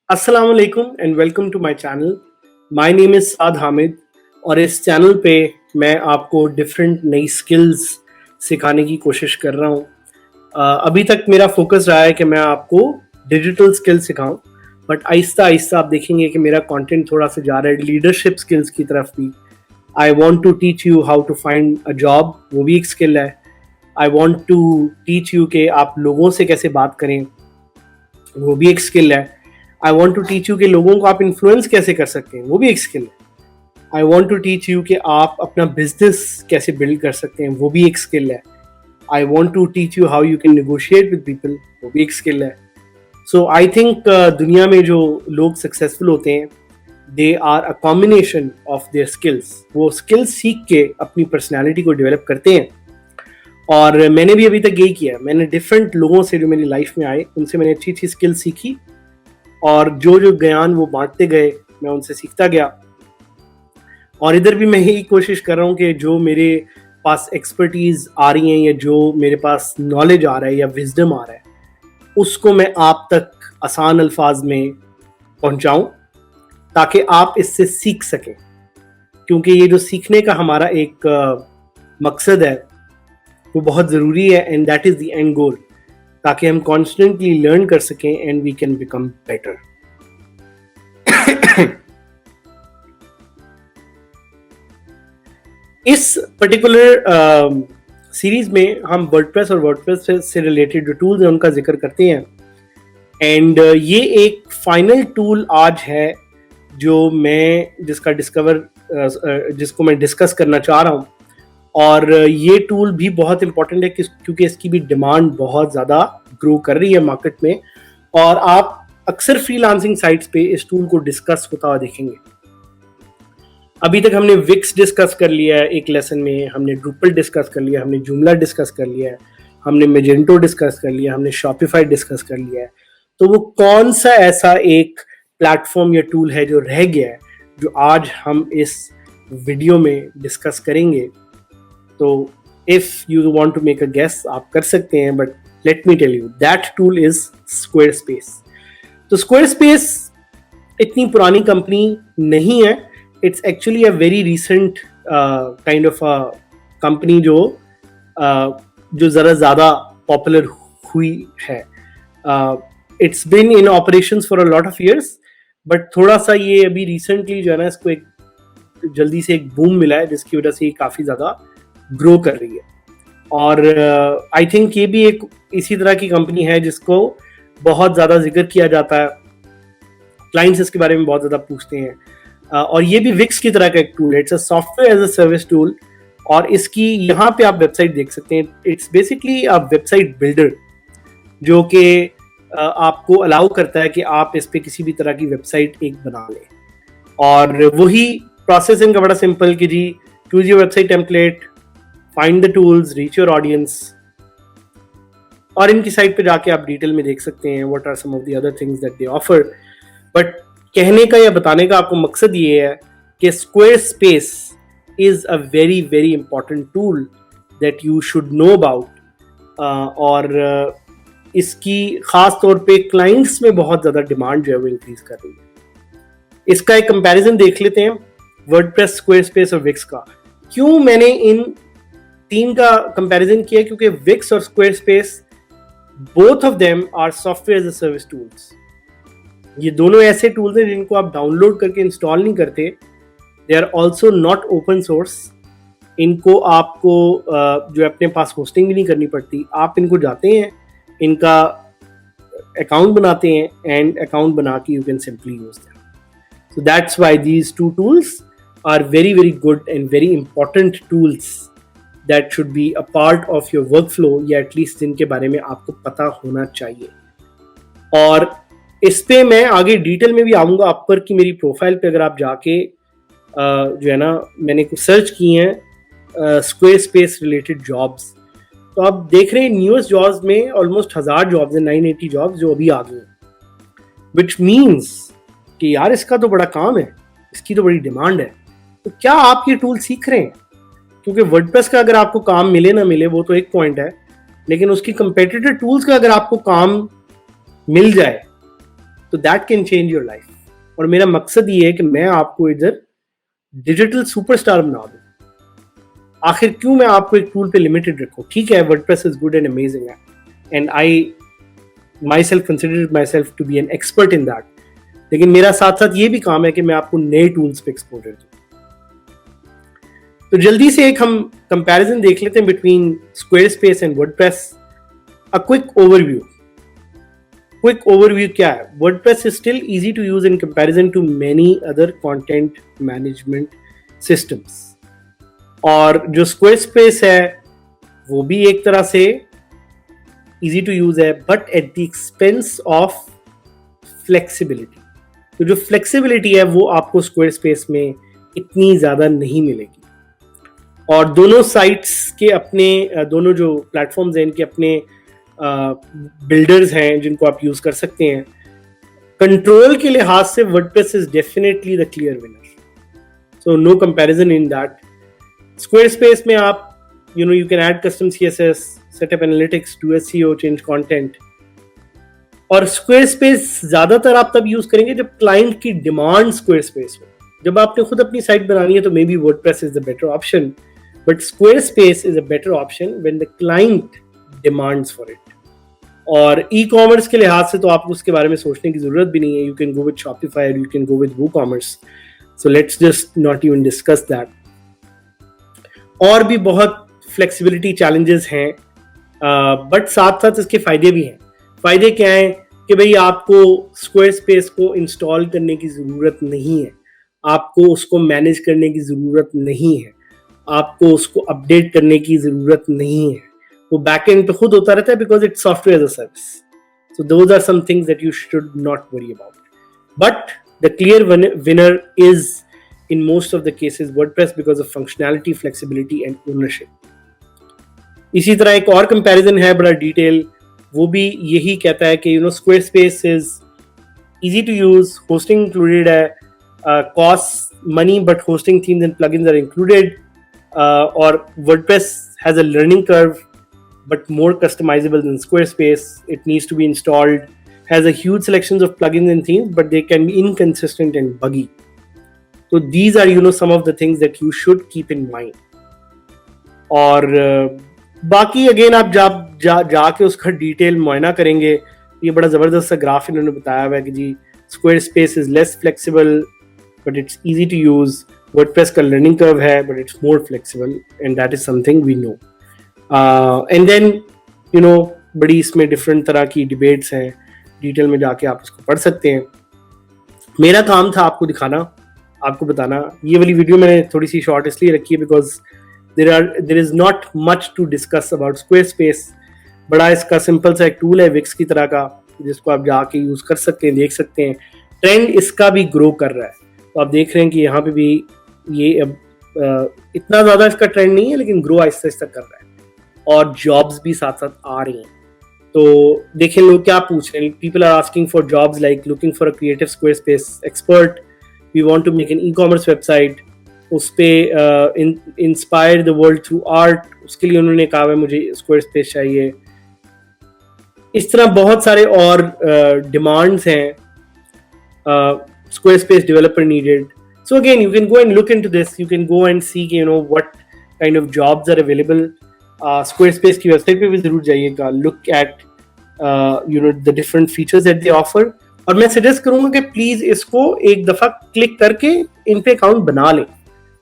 अस्सलाम वालेकुम and welcome to my channel. My name is Saad Hamid और इस चैनल पे मैं आपको डिफरेंट नई स्किल्स सिखाने की कोशिश कर रहा हूँ। अभी तक मेरा फोकस रहा है कि मैं आपको digital skills सिखाऊं, but Aahista Aahista आप देखेंगे कि मेरा कंटेंट थोड़ा सा जा रहा है लीडरशिप स्किल्स की तरफ भी। I want to teach you how to find a job, वो भी एक स्किल है। I want to teach you कि आप लोगों से कैसे बात करें, वो भी एक स्किल है। I want to teach you कि लोगों को आप इन्फ्लुएंस कैसे कर सकते हैं, वो भी एक स्किल है। I want to teach you कि आप अपना बिजनेस कैसे बिल्ड कर सकते हैं, वो भी एक स्किल है। I want to teach you how you can negotiate with people, वो भी एक स्किल है। सो आई थिंक दुनिया में जो लोग सक्सेसफुल होते हैं they are a combination of their skills. वो स्किल्स सीख के अपनी पर्सनैलिटी को डेवलप करते हैं और मैंने भी अभी तक यही किया। मैंने डिफरेंट लोगों से जो मेरी लाइफ में आए उनसे मैंने अच्छी अच्छी स्किल्स सीखी और जो जो ज्ञान वो बांटते गए मैं उनसे सीखता गया। और इधर भी मैं यही कोशिश कर रहा हूँ कि जो मेरे पास एक्सपर्टीज आ रही हैं या जो मेरे पास नॉलेज आ रहा है या विजडम आ रहा है उसको मैं आप तक आसान अल्फाज में पहुँचाऊँ ताकि आप इससे सीख सकें, क्योंकि ये जो सीखने का हमारा एक मकसद है वो बहुत ज़रूरी है and that is the end goal, ताकि हम कॉन्स्टेंटली लर्न कर सकें and we can become better. इस पर्टिकुलर सीरीज में हम वर्डप्रेस और वर्डप्रेस से रिलेटेड जो टूल्स हैं उनका जिक्र करते हैं एंड ये एक फाइनल टूल आज है जो मैं जिसको मैं डिस्कस करना चाह रहा हूँ। और ये टूल भी बहुत इंपॉर्टेंट है क्योंकि इसकी भी डिमांड बहुत ज़्यादा ग्रो कर रही है मार्केट में और आप अक्सर फ्रीलांसिंग साइट्स पे इस टूल को डिस्कस होता हुआ देखेंगे। अभी तक हमने विक्स डिस्कस कर लिया है एक लेसन में, हमने ड्रूपल डिस्कस कर लिया, हमने जूमला डिस्कस कर लिया है, हमने मेजेंटो डिस्कस कर लिया, हमने शॉपिफाई डिस्कस कर लिया है। तो वो कौन सा ऐसा एक प्लेटफॉर्म या टूल है जो रह गया है जो आज हम इस वीडियो में डिस्कस करेंगे? तो if you want to make a guess आप कर सकते हैं, but let me tell you that tool is Squarespace. तो स्क्वायरस्पेस इतनी पुरानी कंपनी नहीं है, it's actually a very recent kind of a company जो ज़रा ज़्यादा पॉपुलर हुई है। It's been in operations for a lot of years, but थोड़ा सा ये अभी रिसेंटली जो है ना इसको एक जल्दी से एक बूम मिला है जिसकी वजह से ये काफ़ी ज़्यादा ग्रो कर रही है। और आई थिंक ये भी एक इसी तरह की कंपनी है जिसको बहुत ज़्यादा जिक्र किया जाता है, क्लाइंट्स इसके बारे में बहुत ज़्यादा पूछते हैं। और ये भी विक्स की तरह का एक टूल है, it's a software as a service tool. और इसकी यहाँ पे आप वेबसाइट देख सकते हैं, it's basically a website builder जो कि आपको अलाउ करता है कि आप इस पे किसी भी तरह की वेबसाइट एक बना लें। और वही प्रोसेस इनका बड़ा सिंपल कि जी choose your website template, find the tools, reach your audience. और इनकी साइट पे जाके आप डिटेल में देख सकते हैं what are some of the other things that they offer. But कहने का या बताने का आपको मकसद ये है कि Squarespace is a very very important tool that you should know about. और इसकी खास तौर पे क्लाइंट्स में बहुत ज़्यादा डिमांड जो है वो इंक्रीज कर रही है। इसका एक कंपैरिजन देख लेते हैं वर्डप्रेस, स्क्वायरस्पेस और विक्स का। क्यों मैंने इन तीन का कंपैरिजन किया? क्योंकि विक्स और Squarespace both of them are software as a service tools. ये दोनों ऐसे टूल्स हैं जिनको आप डाउनलोड करके इंस्टॉल नहीं करते, they are also not open source. इनको आपको जो अपने पास होस्टिंग भी नहीं करनी पड़ती, आप इनको जाते हैं, इनका अकाउंट बनाते हैं एंड अकाउंट बना के you can simply use them. So that's why these two tools are very very good and very important tools that should be a part of your workflow, या at least जिनके बारे में आपको पता होना चाहिए। और इस पे मैं आगे डिटेल में भी आऊँगा। अपर की मेरी प्रोफाइल पे अगर आप जाके जो है ना मैंने कुछ सर्च की हैं स्क्वायरस्पेस रिलेटेड जॉब्स, तो आप देख रहे हैं न्यूएस्ट जॉब्स में ऑलमोस्ट 1000 जॉब्स हैं, 980 जॉब्स जो अभी आ गई हैं, विच मीन्स कि यार इसका तो बड़ा काम है, इसकी तो बड़ी डिमांड है। तो क्या आप ये टूल सीख रहे हैं? क्योंकि वर्डप्रेस का अगर आपको काम मिले ना मिले वो तो एक पॉइंट है, लेकिन उसकी कंपेटिटर टूल्स का अगर आपको काम मिल जाए तो that can change your life. और मेरा मकसद ये है कि मैं आपको इधर डिजिटल सुपरस्टार बना दूं। आखिर क्यों मैं आपको एक टूल पे लिमिटेड रखूं? ठीक है, WordPress is good and amazing है, and I myself considered myself to be an expert in that, लेकिन मेरा साथ साथ ये भी काम है कि मैं आपको नए टूल्स पे एक्सपोजर दूं। तो जल्दी से एक हम कंपैरिजन देख लेते हैं between Squarespace and WordPress. A quick overview. Quick overview क्या है? WordPress is still easy to use in comparison to many other content management systems, और जो स्क्वेयरस्पेस है वो भी एक तरह से इजी टू यूज है, but at the expense of flexibility. तो जो फ्लेक्सिबिलिटी है वो आपको स्क्वेयरस्पेस में इतनी ज्यादा नहीं मिलेगी। और दोनों साइट्स के अपने दोनों जो प्लेटफॉर्म्स हैं इनके अपने बिल्डर्स हैं जिनको आप यूज कर सकते हैं। कंट्रोल के लिहाज से WordPress is definitely the clear winner, so no comparison in that. Squarespace में आप you can add custom CSS, set up analytics, do SEO, change content। और स्क्वेयरस्पेस ज्यादातर आप तब यूज करेंगे जब क्लाइंट की डिमांड स्क्वेयरस्पेस हो। जब आपने खुद अपनी साइट बनानी है तो may be WordPress is the better option, but Squarespace is a better option when the client demands for it. और ई कॉमर्स के लिहाज से तो आपको उसके बारे में सोचने की जरूरत भी नहीं है। You can go with Shopify, you can go with WooCommerce, so let's just not even discuss that. और भी बहुत फ्लेक्सिबिलिटी चैलेंजेस हैं, बट साथ साथ इसके फायदे भी हैं। फायदे क्या हैं कि भाई आपको स्क्वेयरस्पेस को इंस्टॉल करने की ज़रूरत नहीं है, आपको उसको मैनेज करने की ज़रूरत नहीं है, आपको उसको अपडेट करने की ज़रूरत नहीं है। वो बैकएंड पे खुद होता रहता है because it's software as a service. So those are some things that you should not worry about, but the clear winner is in most of the cases WordPress because of functionality, flexibility and ownership. इसी तरह एक और comparison है बड़ा detail, वो भी यही कहता है कि Squarespace is easy to use, hosting included है, cost money but hosting themes and plugins are included, और WordPress has a learning curve but more customizable than Squarespace. It needs to be installed, has a huge selections of plugins and themes, but they can be inconsistent and buggy. So these are some of the things that you should keep in mind. और बाकी again आप जाके उसका detail मुआयना करेंगे। ये बड़ा ज़बरदस्त सा ग्राफ इन्होंने बताया हुआ है कि जी Squarespace is less flexible but it's easy to use. WordPress का learning curve है but it's more flexible and that is something we know. And then बड़ी इसमें डिफरेंट तरह की डिबेट्स हैं, डिटेल में जाके आप इसको पढ़ सकते हैं। मेरा काम था आपको दिखाना, आपको बताना। ये वाली वीडियो मैंने थोड़ी सी शॉर्ट इसलिए रखी है because there is not much to discuss about Squarespace. बड़ा इसका सिंपल सा एक टूल है विक्स की तरह का, जिसको आप जाके यूज कर सकते हैं, देख सकते हैं। ट्रेंड इसका भी ग्रो कर रहा है, तो आप देख रहे हैं कि यहाँ पे भी ये अब इतना ज्यादा इसका ट्रेंड नहीं है लेकिन ग्रो आहिस्ता आहिस्ता कर रहा है और जॉब्स भी साथ साथ आ रही हैं। तो देखें लोग क्या पूछ रहे हैं। People are asking for jobs like looking for a creative Squarespace expert, we want to make an e-commerce website, उस पे inspire the world through art, उसके लिए उन्होंने कहा है मुझे स्क्वेयरस्पेस चाहिए। इस तरह बहुत सारे और डिमांड्स हैं। Squarespace developer needed. So again you can go and look into this, you can go and see कि what kind of jobs are available. Squarespace की वेबसाइट पे भी जरूर जाइएगा, look at the different features that they offer. और मैं suggest करूंगा कि प्लीज इसको एक दफा क्लिक करके इन पे अकाउंट बना लें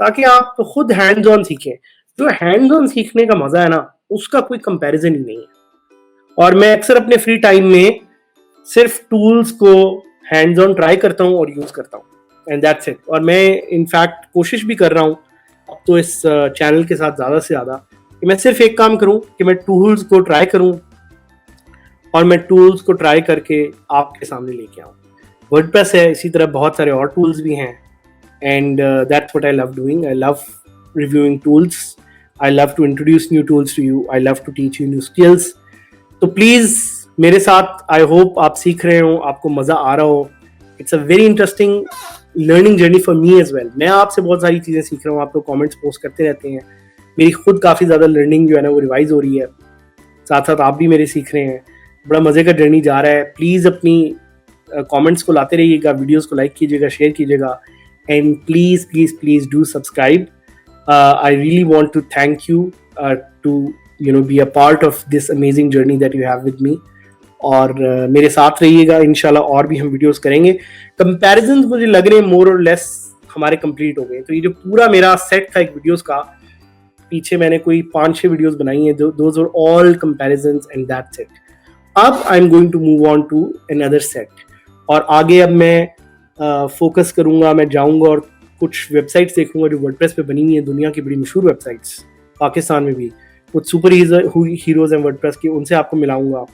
ताकि आप खुद हैंड्स ऑन सीखें। जो हैंड्स ऑन सीखने का मजा है ना, उसका कोई कंपैरिजन ही नहीं है। और मैं अक्सर अपने फ्री टाइम में सिर्फ टूल्स को हैंड्स ऑन ट्राई करता हूँ और यूज करता हूँ एंड दैट्स इट। और मैं इनफैक्ट कोशिश भी कर रहा हूँ अब तो इस चैनल के साथ ज्यादा से ज्यादा कि मैं सिर्फ एक काम करूं कि मैं टूल्स को ट्राई करूं और मैं टूल्स को ट्राई करके आपके सामने लेके आऊं। वर्डप्रेस है, इसी तरह बहुत सारे और टूल्स भी हैं and that's what I love doing. I love reviewing tools, I love to introduce new tools to you, I love to teach you new skills. तो प्लीज मेरे साथ आई होप आप सीख रहे हो, आपको मजा आ रहा हो। It's a very interesting learning journey for me as well. मैं आपसे बहुत सारी चीजें सीख रहा हूँ, आप लोग कॉमेंट्स पोस्ट करते रहते हैं। मेरी खुद काफ़ी ज़्यादा लर्निंग जो है ना वो रिवाइज हो रही है, साथ साथ आप भी मेरे सीख रहे हैं। बड़ा मज़े का जर्नी जा रहा है। प्लीज़ अपनी कमेंट्स को लाते रहिएगा, वीडियोस को लाइक कीजिएगा, शेयर कीजिएगा, and please please please do subscribe. I really want to thank you to be a part of this amazing journey that you have with me. और मेरे साथ रहिएगा, इंशाल्लाह और भी हम वीडियोस करेंगे. कंपैरिजन मुझे लग रहे हैं मोर और लेस हमारे कंप्लीट हो गए. तो ये जो पूरा मेरा सेट था एक वीडियोस का, पीछे मैंने कोई 5-6 वीडियोस बनाई हैं, those are all comparisons and that's it. अब I am going to move on to another set, और आगे अब मैं फोकस करूँगा, मैं जाऊँगा और कुछ वेबसाइट्स देखूंगा जो वर्डप्रेस पे बनी हुई है, दुनिया की बड़ी मशहूर वेबसाइट्स, पाकिस्तान में भी कुछ सुपर हीरोज हैं वर्डप्रेस के, उनसे आपको मिलाऊंगा.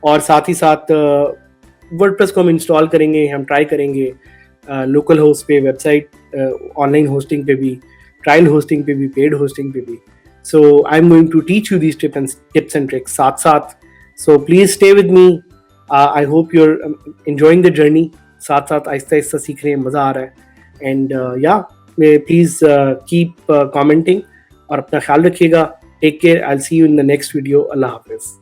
और साथ ही साथ वर्डप्रेस को हम इंस्टॉल करेंगे, हम ट्राई करेंगे लोकल होस्ट पे, वेबसाइट ऑनलाइन होस्टिंग पे भी, ट्रायल होस्टिंग पे भी, पेड होस्टिंग पे भी. So I am going to teach you these tips and tricks साथ साथ. So please stay with me. I hope you are enjoying the journey. साथ साथ आहिस्ता आहिस्ता सीख रहे हैं, मज़ा आ रहा है. And please keep commenting और अपना ख्याल रखिएगा. Take care. I'll see you in the next video. Allah Hafiz.